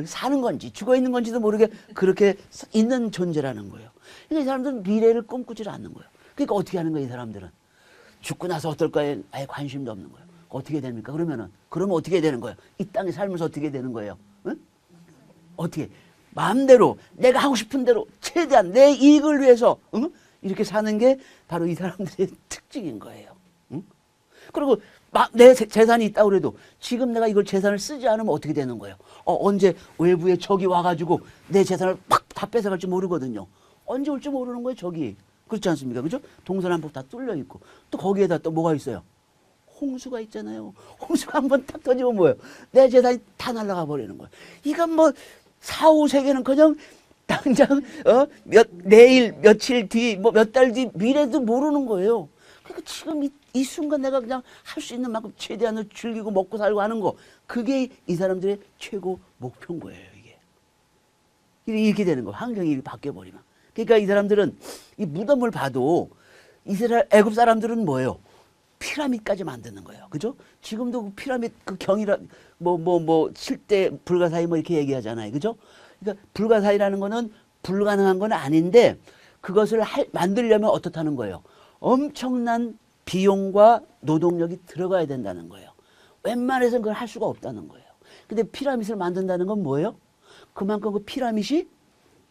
사는 건지 죽어 있는 건지도 모르게 그렇게 있는 존재라는 거예요. 그러니까 이 사람들은 미래를 꿈꾸지 않는 거예요. 그러니까 어떻게 하는 거예요, 이 사람들은? 죽고 나서 어떨까에 아예 관심도 없는 거예요. 어떻게 됩니까? 그러면 어떻게 되는 거예요? 이 땅에 살면서 어떻게 되는 거예요? 응? 어떻게? 마음대로 내가 하고 싶은 대로 최대한 내 이익을 위해서 이렇게 사는 게 바로 이 사람들의 특징인 거예요. 그리고 내 재산이 있다고 그래도 지금 내가 이걸 재산을 쓰지 않으면 어떻게 되는 거예요? 언제 외부에 적이 와가지고 내 재산을 막 다 뺏어갈지 모르거든요. 언제 올지 모르는 거예요, 저기. 그렇지 않습니까? 그죠? 동서남북 다 뚫려 있고. 또 거기에다 또 뭐가 있어요? 홍수가 있잖아요. 홍수가 한번 탁 터지면 뭐예요? 내 재산이 다 날아가 버리는 거예요. 이건 뭐, 4, 5세계는 그냥 당장, 내일, 며칠 뒤, 뭐 몇 달 뒤 미래도 모르는 거예요. 그러니까 지금 이 순간 내가 그냥 할 수 있는 만큼 최대한으로 즐기고 먹고 살고 하는 거. 그게 이 사람들의 최고 목표인 거예요, 이게. 이렇게 되는 거. 환경이 이렇게 바뀌어버리면. 그러니까 이 사람들은 이 무덤을 봐도 이스라엘, 애굽 사람들은 뭐예요? 피라밋까지 만드는 거예요. 그죠? 지금도 그 피라밋 그 경이라, 7대 불가사의 뭐 이렇게 얘기하잖아요. 그죠? 그러니까 불가사의라는 거는 불가능한 건 아닌데 그것을 만들려면 어떻다는 거예요? 엄청난 비용과 노동력이 들어가야 된다는 거예요. 웬만해서는 그걸 할 수가 없다는 거예요. 근데 피라밋을 만든다는 건 뭐예요? 그만큼 그 피라밋이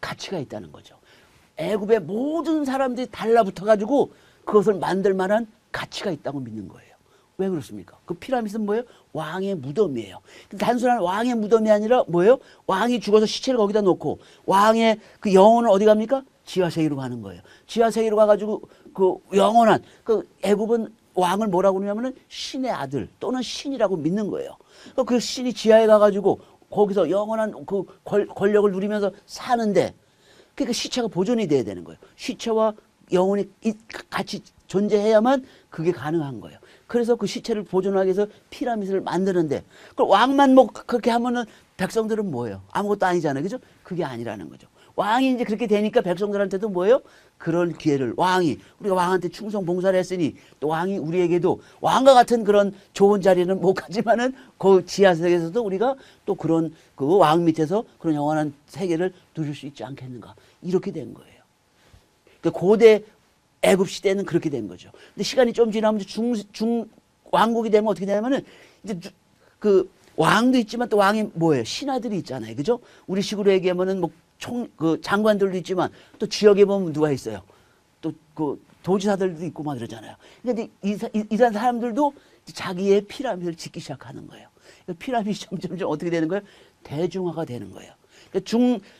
가치가 있다는 거죠. 애굽의 모든 사람들이 달라붙어 가지고 그것을 만들 만한 가치가 있다고 믿는 거예요. 왜 그렇습니까? 그 피라밋은 뭐예요? 왕의 무덤이에요. 단순한 왕의 무덤이 아니라 뭐예요? 왕이 죽어서 시체를 거기다 놓고 왕의 그 영혼은 어디 갑니까? 지하세계로 가는 거예요. 지하세계로 가가지고 그 영원한 그 애굽은 왕을 뭐라고 그러냐면은 신의 아들 또는 신이라고 믿는 거예요. 그 신이 지하에 가가지고 거기서 영원한 그 권력을 누리면서 사는데 그러니까 시체가 보존이 돼야 되는 거예요. 시체와 영혼이 같이 존재해야만 그게 가능한 거예요. 그래서 그 시체를 보존하기 위해서 피라밋을 만드는데 그 왕만 뭐 그렇게 하면은 백성들은 뭐예요? 아무것도 아니잖아요. 그죠? 그게 아니라는 거죠. 왕이 이제 그렇게 되니까 백성들한테도 뭐예요? 그런 기회를 왕이 우리가 왕한테 충성 봉사를 했으니 또 왕이 우리에게도 왕과 같은 그런 좋은 자리는 못 가지만은 그 지하 세계에서도 우리가 또 그런 그 왕 밑에서 그런 영원한 세계를 누릴 수 있지 않겠는가? 이렇게 된 거예요. 그러니까 고대 애굽 시대는 그렇게 된 거죠. 근데 시간이 좀 지나면 중 왕국이 되면 어떻게 되냐면은 이제 그 왕도 있지만 또 왕이 뭐예요? 신하들이 있잖아요. 그죠? 우리 식으로 얘기하면은 뭐 그 장관들도 있지만 또 지역에 보면 누가 있어요? 또 그 도지사들도 있고 막 그러잖아요. 근데 이 사람들도 자기의 피라밋을 짓기 시작하는 거예요. 피라밋이 점점 어떻게 되는 거예요? 대중화가 되는 거예요.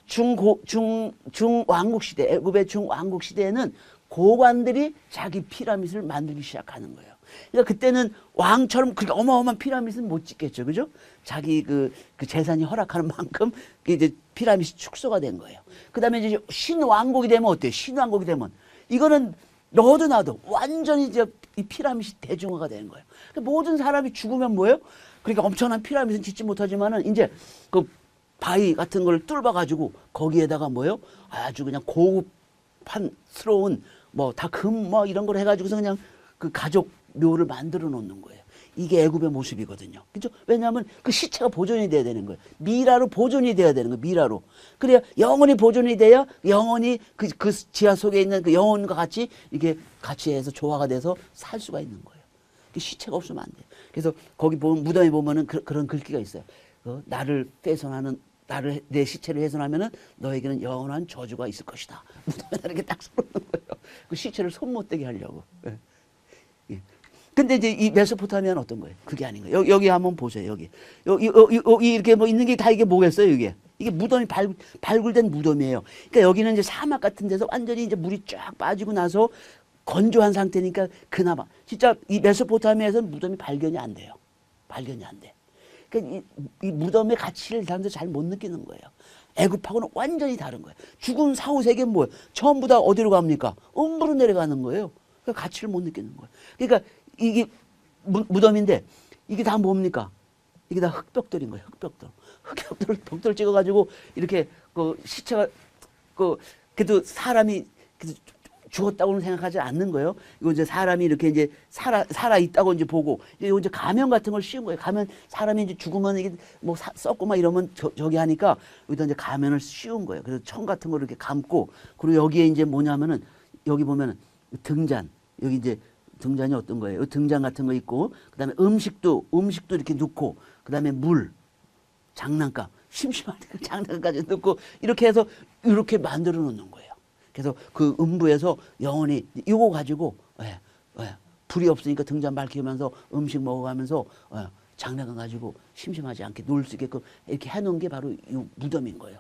중왕국 시대, 애굽의 중왕국 시대에는 고관들이 자기 피라밋을 만들기 시작하는 거예요. 그러니까 그때는 왕처럼 그렇게 어마어마한 피라밋은 못 짓겠죠. 그죠? 자기 그 재산이 허락하는 만큼 이제 피라밋이 축소가 된 거예요. 그 다음에 이제 신왕국이 되면 어때요? 신왕국이 되면 이거는 너도 나도 완전히 이제 이 피라밋이 대중화가 되는 거예요. 그러니까 모든 사람이 죽으면 뭐예요? 그러니까 엄청난 피라밋은 짓지 못하지만은 이제 그 바위 같은 걸 뚫어가지고 거기에다가 뭐예요? 아주 그냥 고급한스러운 뭐 다 금 뭐 이런 걸 해가지고서 그냥 그 가족 묘를 만들어 놓는 거예요. 이게 애굽의 모습이거든요. 그죠? 왜냐하면 그 시체가 보존이 돼야 되는 거예요. 미라로 보존이 돼야 되는 거예요. 미라로. 그래야 영원히 보존이 돼야 영원히 그 지하 속에 있는 그 영혼과 같이 이게 같이 해서 조화가 돼서 살 수가 있는 거예요. 시체가 없으면 안 돼요. 그래서 거기 보면 무덤에 보면은 그런 글귀가 있어요. 나를 훼손하는 내 시체를 훼손하면은 너에게는 영원한 저주가 있을 것이다. 무덤에 이렇게 딱 써놓는 거예요. 그 시체를 손 못 대게 하려고. 예. 예. 근데 이제 이 메소포타미아는 어떤 거예요? 그게 아닌 거예요. 여기 한번 보세요. 여기 이렇게 뭐 있는 게 다 이게 뭐겠어요? 이게 무덤이 발굴된 무덤이에요. 그러니까 여기는 이제 사막 같은 데서 완전히 이제 물이 쫙 빠지고 나서 건조한 상태니까 그나마 진짜 이 메소포타미아에서는 무덤이 발견이 안 돼요. 발견이 안 돼. 그러니까 이 무덤의 가치를 사람들 잘 못 느끼는 거예요. 애굽하고는 완전히 다른 거예요. 죽은 4, 5세계는 뭐예요? 전부 다 어디로 갑니까? 음부로 내려가는 거예요. 그러니까 가치를 못 느끼는 거예요. 그러니까 이게 무덤인데 이게 다 뭡니까? 이게 다 흙벽돌인 거예요. 벽돌 찍어가지고 이렇게 그 시체가 그래도 사람이 죽었다고는 생각하지 않는 거예요. 이거 이제 사람이 이렇게 이제 살아 있다고 이제 보고 이제 가면 같은 걸 씌운 거예요. 가면 사람이 이제 죽으면 이게 뭐 썩고 막 이러면 저기 하니까 여기다 이제 가면을 씌운 거예요. 그래서 청 같은 걸 이렇게 감고 그리고 여기에 이제 뭐냐면은 여기 보면은 등잔 여기 이제 등잔이 어떤 거예요? 등잔 같은 거 있고 그다음에 음식도 이렇게 넣고 그다음에 물 장난감 심심할 때 장난감까지 넣고 이렇게 해서 이렇게 만들어 놓는 거예요. 그래서 그 음부에서 영원히 이거 가지고 불이 없으니까 등잔 밝히면서 음식 먹어가면서 장난감 가지고 심심하지 않게 놀 수 있게끔 이렇게 해놓은 게 바로 이 무덤인 거예요.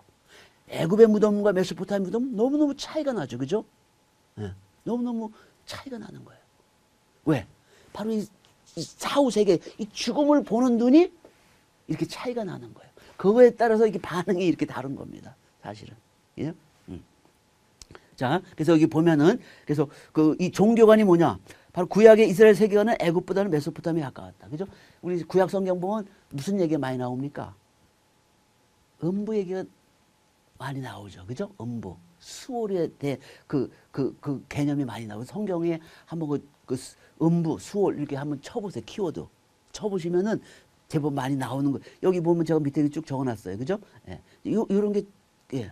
애굽의 무덤과 메소포타미아 무덤 너무너무 차이가 나죠. 그죠? 예. 너무너무 차이가 나는 거예요. 왜? 바로 이 사후 세계, 이 죽음을 보는 눈이 이렇게 차이가 나는 거예요. 그거에 따라서 이게 반응이 이렇게 다른 겁니다. 사실은. 예? 자, 그래서 여기 보면은, 그래서 그 이 종교관이 뭐냐? 바로 구약의 이스라엘 세계관은 애굽보다는 메소포타미아에 가까웠다. 그죠? 우리 구약 성경 보면 무슨 얘기가 많이 나옵니까? 음부 얘기가 많이 나오죠. 그죠? 음부. 수월에 대해 그 개념이 많이 나오고 성경에 한번 음부, 수월 이렇게 한번 쳐보세요. 키워드. 쳐보시면은 제법 많이 나오는 거. 여기 보면 제가 밑에 쭉 적어놨어요. 그죠? 예. 요런 게, 예.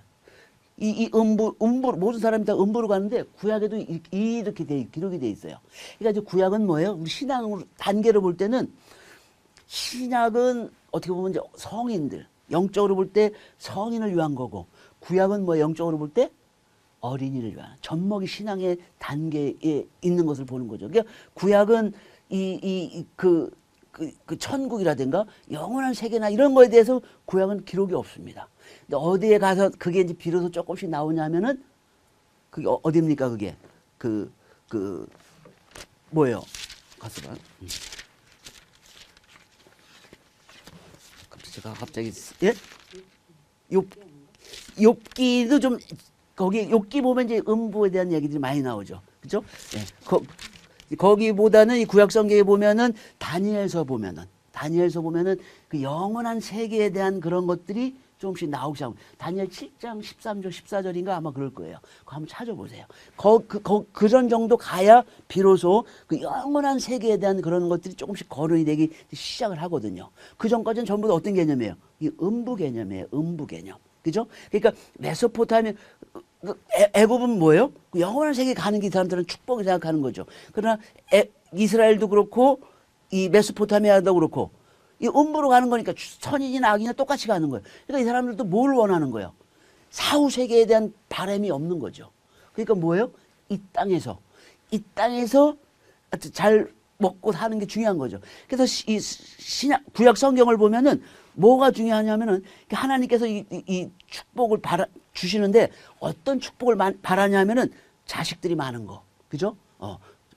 이 음부, 모든 사람이 다 음부로 가는데 구약에도 이렇게 기록이 돼 있어요. 그러니까 이제 구약은 뭐예요? 우리 신앙으로 단계로 볼 때는 신약은 어떻게 보면 이제 성인들, 영적으로 볼 때 성인을 위한 거고 구약은 뭐 영적으로 볼 때 어린이를 위한 젖먹이 신앙의 단계에 있는 것을 보는 거죠. 그러니까 구약은 그 천국이라든가 영원한 세계나 이런 거에 대해서 구약은 기록이 없습니다. 근데 어디에 가서 그게 이제 비로소 조금씩 나오냐면은 그게 어디입니까? 그게 뭐예요? 가서 봐. 제가 갑자기 예? 욥기도 좀 거기 욥기 보면 이제 음부에 대한 얘기들이 많이 나오죠. 그죠? 예. 거기보다는 이 구약 성경에 보면은 다니엘서 보면은 그 영원한 세계에 대한 그런 것들이 조금씩 나오기 시작합니다. 다니엘 7장 13절 14절인가 아마 그럴 거예요. 그거 한번 찾아보세요. 그런 정도 가야 비로소 그 영원한 세계에 대한 그런 것들이 조금씩 거론이 되기 시작을 하거든요. 그 전까지는 전부 다 어떤 개념이에요? 이 음부 개념이에요. 음부 개념. 그죠? 그러니까 메소포타미아 애굽은 뭐예요? 그 영원한 세계에 가는 게 이 사람들은 축복이 생각하는 거죠. 그러나 이스라엘도 그렇고 이 메소포타미아도 그렇고 이 음부로 가는 거니까 선인이나 악인이나 똑같이 가는 거예요. 그러니까 이 사람들도 뭘 원하는 거예요? 사후 세계에 대한 바람이 없는 거죠. 그러니까 뭐예요? 이 땅에서 잘 먹고 사는 게 중요한 거죠. 그래서 이 구약 성경을 보면은 뭐가 중요하냐면은 하나님께서 이 축복을 주시는데 어떤 축복을 바라냐면은 자식들이 많은 거. 그죠?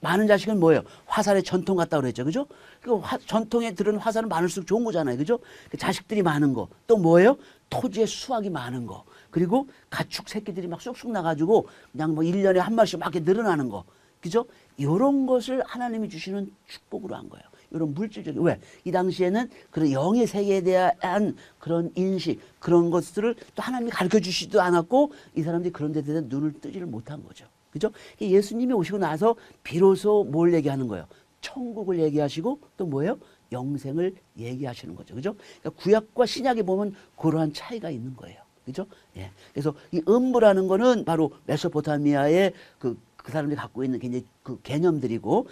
많은 자식은 뭐예요? 화살의 전통 같다고 그랬죠. 그죠? 그 전통에 들은 화살은 많을수록 좋은 거잖아요. 그죠? 그 자식들이 많은 거. 또 뭐예요? 토지에 수확이 많은 거. 그리고 가축 새끼들이 막 쑥쑥 나가지고 그냥 뭐 1년에 한 마리씩 막 이렇게 늘어나는 거. 그죠? 이런 것을 하나님이 주시는 축복으로 한 거예요. 이런 물질적인. 왜? 이 당시에는 그런 영의 세계에 대한 그런 인식, 그런 것들을 또 하나님이 가르쳐 주시지도 않았고 이 사람들이 그런 데 대해서 눈을 뜨지를 못한 거죠. 그죠? 예수님이 오시고 나서 비로소 뭘 얘기하는 거예요? 천국을 얘기하시고 또 뭐예요? 영생을 얘기하시는 거죠. 그죠? 그러니까 구약과 신약에 보면 그러한 차이가 있는 거예요. 그죠? 예. 그래서 이 음부라는 거는 바로 메소포타미아의 그 사람들이 갖고 있는 굉장히 그 개념들이고,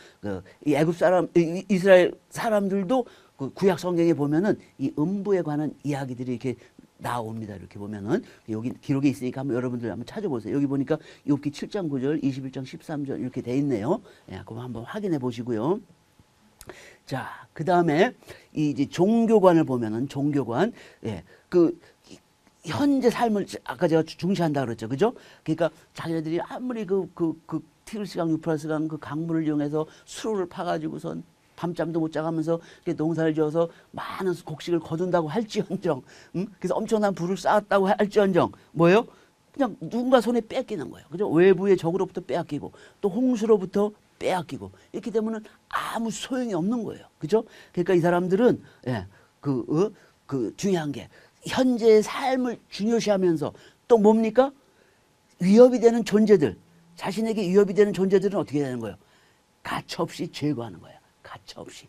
이 애굽 사람, 이스라엘 사람들도 그 구약 성경에 보면은 이 음부에 관한 이야기들이 이렇게 나옵니다. 이렇게 보면은 여기 기록에 있으니까 한번 여러분들 한번 찾아보세요. 여기 보니까 욥기 7장 9절, 21장 13절 이렇게 돼 있네요. 예, 그거 한번 확인해 보시고요. 자, 그 다음에 이제 종교관을 보면은 종교관, 예, 현재 삶을 아까 제가 중시한다 그랬죠, 그죠? 그러니까 자기네들이 아무리 티르스강, 유프라스강 그 강물을 이용해서 수로를 파가지고선 밤잠도 못 자가면서 농사를 지어서 많은 곡식을 거둔다고 할지언정, 그래서 엄청난 부를 쌓았다고 할지언정, 뭐예요? 그냥 누군가 손에 뺏기는 거예요. 그죠? 외부의 적으로부터 빼앗기고, 또 홍수로부터 빼앗기고, 이렇게 되면은 아무 소용이 없는 거예요. 그죠? 그러니까 이 사람들은, 예, 중요한 게, 현재의 삶을 중요시하면서 또 뭡니까? 위협이 되는 존재들, 자신에게 위협이 되는 존재들은 어떻게 되는 거예요? 가차없이 제거하는 거예요. 가차없이.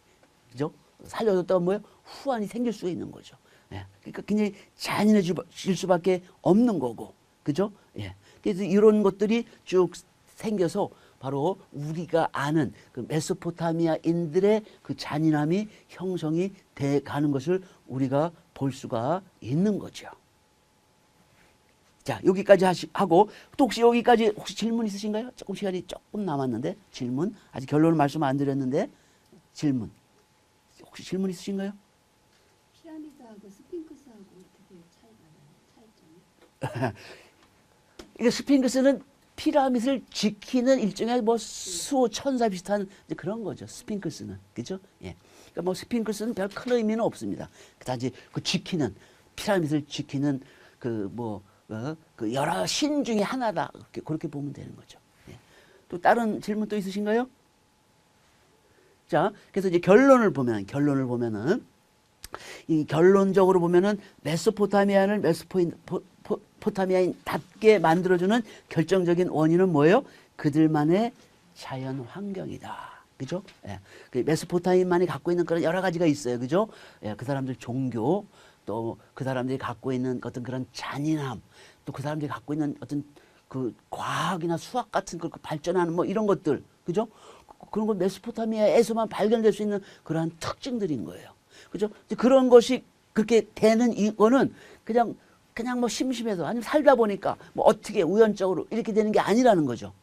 그죠? 살려줬다가 뭐예요? 후환이 생길 수 있는 거죠. 예. 그러니까 굉장히 잔인해질 수밖에 없는 거고. 그죠? 예. 그래서 이런 것들이 쭉 생겨서 바로 우리가 아는 그 메소포타미아인들의 그 잔인함이 형성이 돼 가는 것을 우리가 볼 수가 있는 거죠. 자, 여기까지 하고, 또 혹시 여기까지 질문 있으신가요? 조금 시간이 조금 남았는데, 질문. 아직 결론을 말씀 안 드렸는데, 질문. 혹시 질문 있으신가요? 피라미드하고 스핑크스하고 어떻게 차이가 나요? 차이점이? 이게 스핑크스는 피라밋을 지키는 일종의 뭐 수호 천사 비슷한 그런 거죠. 스핑크스는. 그죠? 예. 그러니까 뭐 스핑크스는 별 큰 의미는 없습니다. 단지 그 지키는, 피라밋을 지키는 그 여러 신 중에 하나다. 그렇게 보면 되는 거죠. 예. 또 다른 질문 또 있으신가요? 자, 그래서 이제 결론을 보면은 이 결론적으로 보면은 메소포타미아를 메소포타미아인답게 만들어주는 결정적인 원인은 뭐예요? 그들만의 자연 환경이다. 그죠? 예. 그 메소포타미아만이 갖고 있는 그런 여러 가지가 있어요. 그죠? 예. 그 사람들 종교, 또 그 사람들이 갖고 있는 어떤 그런 잔인함, 또 그 사람들이 갖고 있는 어떤 그 과학이나 수학 같은 그 발전하는 뭐 이런 것들. 그죠? 그런 건 메소포타미아에서만 발견될 수 있는 그러한 특징들인 거예요. 그죠? 그런 것이 그렇게 되는 이거는 그냥 뭐 심심해서 아니면 살다 보니까 뭐 어떻게 우연적으로 이렇게 되는 게 아니라는 거죠.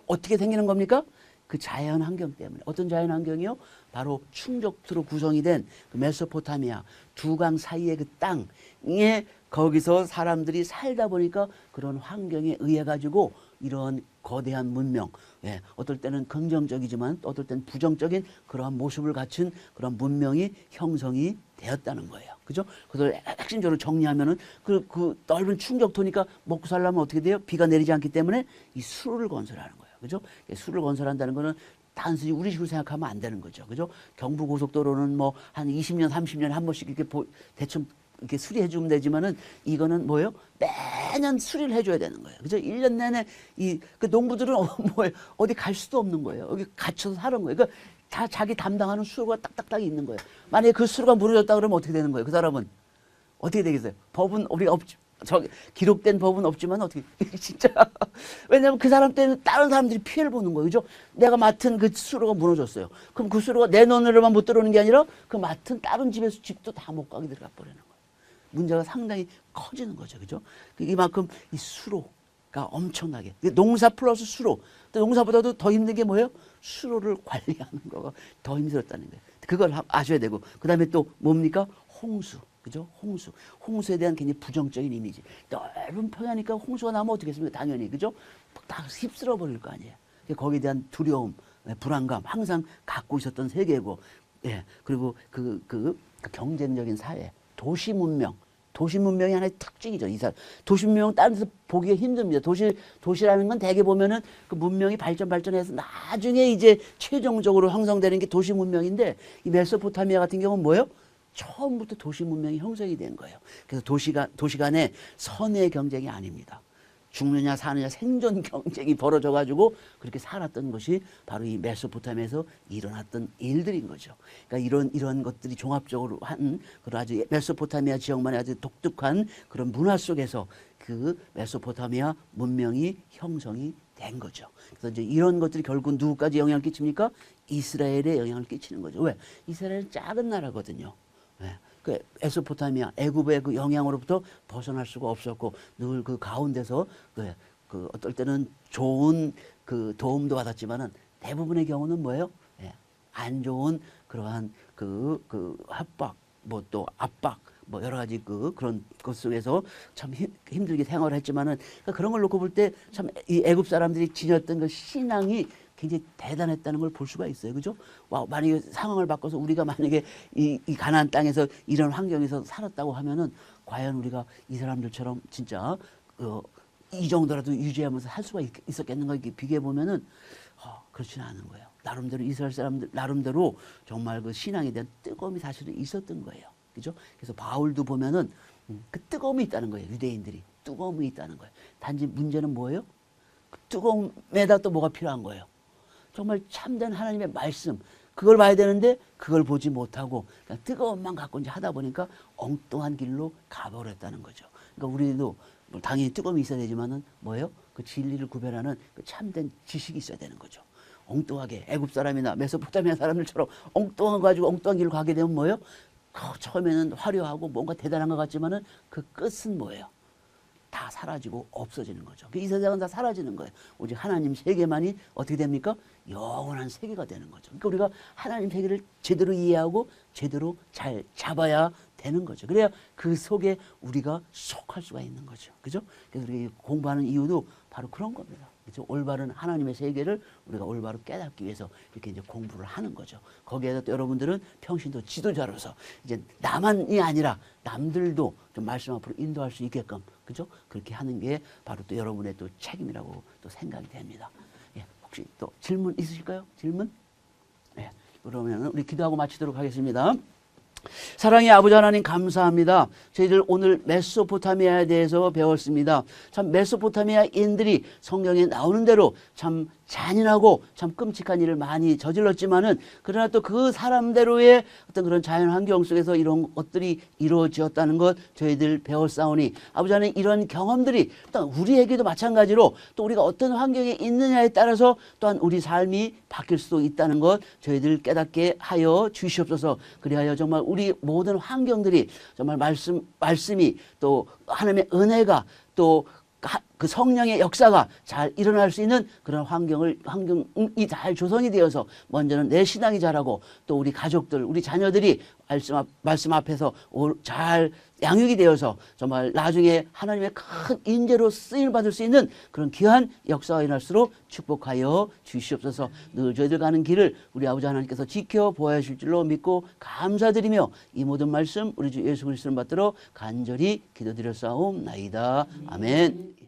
어떻게 생기는 겁니까? 그 자연 환경 때문에. 어떤 자연 환경이요? 바로 충족토로 구성이 된 그 메소포타미아 두 강 사이의 그 땅에 거기서 사람들이 살다 보니까 그런 환경에 의해 가지고 이런 거대한 문명, 예, 어떨 때는 긍정적이지만 또 어떨 때는 부정적인 그러한 모습을 갖춘 그런 문명이 형성이 되었다는 거예요. 그죠? 그걸 핵심적으로 정리하면은 그 넓은 충격토니까 먹고 살려면 어떻게 돼요? 비가 내리지 않기 때문에 이 수로를 건설하는 거예요. 그죠? 수로를 건설한다는 거는 단순히 우리 식으로 생각하면 안 되는 거죠. 그죠? 경부고속도로는 뭐 한 20년, 30년에 한 번씩 이렇게 대충 이렇게 수리해 주면 되지만은 이거는 뭐예요? 매년 수리를 해줘야 되는 거예요. 그죠? 1년 내내 그 농부들은 뭐예요? 어디 갈 수도 없는 거예요. 여기 갇혀서 사는 거예요. 그러니까 다 자기 담당하는 수로가 딱딱딱 있는 거예요. 만약에 그 수로가 무너졌다 그러면 어떻게 되는 거예요? 그 사람은 어떻게 되겠어요? 법은 우리가 기록된 법은 없지만 어떻게 진짜 왜냐면 그 사람 때문에 다른 사람들이 피해를 보는 거예요. 그죠? 내가 맡은 그 수로가 무너졌어요. 그럼 그 수로가 내 논으로만 못 들어오는 게 아니라 그 맡은 다른 집도 다 못 가게 들어가 버리는 거예요. 문제가 상당히 커지는 거죠. 그죠? 이만큼 이 수로가 엄청나게. 농사 플러스 수로. 또 농사보다도 더 힘든 게 뭐예요? 수로를 관리하는 거가 더 힘들었다는 거예요. 그걸 아셔야 되고. 그 다음에 또 뭡니까? 홍수. 그죠? 홍수에 대한 굉장히 부정적인 이미지. 넓은 평야니까 홍수가 나면 어떻게 했습니까? 당연히. 그죠? 다 휩쓸어 버릴 거 아니에요. 거기에 대한 두려움, 불안감 항상 갖고 있었던 세계고, 예. 그리고 그 경쟁적인 사회, 도시 문명이 하나의 특징이죠. 도시 문명은 다른 데서 보기가 힘듭니다. 도시라는 건 대개 보면은 그 문명이 발전해서 나중에 이제 최종적으로 형성되는 게 도시 문명인데 이 메소포타미아 같은 경우는 뭐예요? 처음부터 도시 문명이 형성이 된 거예요. 그래서 도시 간의 선의 경쟁이 아닙니다. 죽느냐 사느냐 생존 경쟁이 벌어져 가지고 그렇게 살았던 것이 바로 이 메소포타미아에서 일어났던 일들인 거죠. 그러니까 이런 것들이 종합적으로 한 그런 아주 메소포타미아 지역만의 아주 독특한 그런 문화 속에서 그 메소포타미아 문명이 형성이 된 거죠. 그래서 이제 이런 것들이 결국 누구까지 영향을 끼칩니까? 이스라엘에 영향을 끼치는 거죠. 왜? 이스라엘은 작은 나라거든요. 네. 그 메소포타미아, 애굽의 그 영향으로부터 벗어날 수가 없었고 늘 그 가운데서 그 어떨 때는 좋은 그 도움도 받았지만은 대부분의 경우는 뭐예요? 예. 안 좋은 그러한 그 협박, 뭐 또 압박, 뭐 여러 가지 그런 것 속에서 참 힘들게 생활을 했지만은 그러니까 그런 걸 놓고 볼 때 참 이 애굽 사람들이 지녔던 그 신앙이 굉장히 대단했다는 걸 볼 수가 있어요. 그죠? 와, 만약에 상황을 바꿔서 우리가 만약에 이 가나안 땅에서 이런 환경에서 살았다고 하면은 과연 우리가 이 사람들처럼 진짜 이 정도라도 유지하면서 살 수가 있었겠는가 이렇게 비교해 보면은 그렇지는 않은 거예요. 나름대로 이스라엘 사람들 나름대로 정말 그 신앙에 대한 뜨거움이 사실은 있었던 거예요. 그죠? 그래서 바울도 보면은 그 뜨거움이 있다는 거예요. 유대인들이 뜨거움이 있다는 거예요. 단지 문제는 뭐예요? 그 뜨거움에다 또 뭐가 필요한 거예요? 정말 참된 하나님의 말씀 그걸 봐야 되는데 그걸 보지 못하고 그냥 뜨거움만 갖고 이제 하다 보니까 엉뚱한 길로 가버렸다는 거죠. 그러니까 우리도 뭐 당연히 뜨거움이 있어야 되지만은 뭐예요? 그 진리를 구별하는 그 참된 지식이 있어야 되는 거죠. 엉뚱하게 애굽 사람이나 메소포타미아 사람들처럼 엉뚱한 거 가지고 엉뚱한 길로 가게 되면 뭐예요? 처음에는 화려하고 뭔가 대단한 것 같지만은 그 끝은 뭐예요? 다 사라지고 없어지는 거죠. 이 세상은 다 사라지는 거예요. 오직 하나님 세계만이 어떻게 됩니까? 영원한 세계가 되는 거죠. 그러니까 우리가 하나님 세계를 제대로 이해하고 제대로 잘 잡아야 되는 거죠. 그래야 그 속에 우리가 속할 수가 있는 거죠. 그죠? 그래서 우리가 공부하는 이유도 바로 그런 겁니다. 그죠? 올바른 하나님의 세계를 우리가 올바로 깨닫기 위해서 이렇게 이제 공부를 하는 거죠. 거기에서 또 여러분들은 평신도 지도자로서 이제 나만이 아니라 남들도 좀 말씀 앞으로 인도할 수 있게끔, 그죠? 그렇게 하는 게 바로 또 여러분의 또 책임이라고 또 생각이 됩니다. 예, 혹시 또 질문 있으실까요? 질문? 예, 그러면 우리 기도하고 마치도록 하겠습니다. 사랑의 아버지 하나님 감사합니다. 저희들 오늘 메소포타미아에 대해서 배웠습니다. 참 메소포타미아인들이 성경에 나오는 대로 참 잔인하고 참 끔찍한 일을 많이 저질렀지만은 그러나 또 그 사람대로의 어떤 그런 자연 환경 속에서 이런 것들이 이루어지었다는 것 저희들 배웠사오니 아버지 하나님 이런 경험들이 또한 우리에게도 마찬가지로 또 우리가 어떤 환경에 있느냐에 따라서 또한 우리 삶이 바뀔 수도 있다는 것 저희들 깨닫게 하여 주시옵소서. 그리하여 정말 우리 모든 환경들이 정말 말씀이 또 하나님의 은혜가 또 그 성령의 역사가 잘 일어날 수 있는 그런 환경이 잘 조성이 되어서 먼저는 내 신앙이 자라고 또 우리 가족들, 우리 자녀들이 말씀 앞에서 잘 양육이 되어서 정말 나중에 하나님의 큰 인재로 쓰임 받을 수 있는 그런 귀한 역사가 일어날수록 축복하여 주시옵소서. 늘 저희들 가는 길을 우리 아버지 하나님께서 지켜보아 주실 줄로 믿고 감사드리며 이 모든 말씀 우리 주 예수 그리스도를 받들어 간절히 기도드렸사옵나이다. 아멘.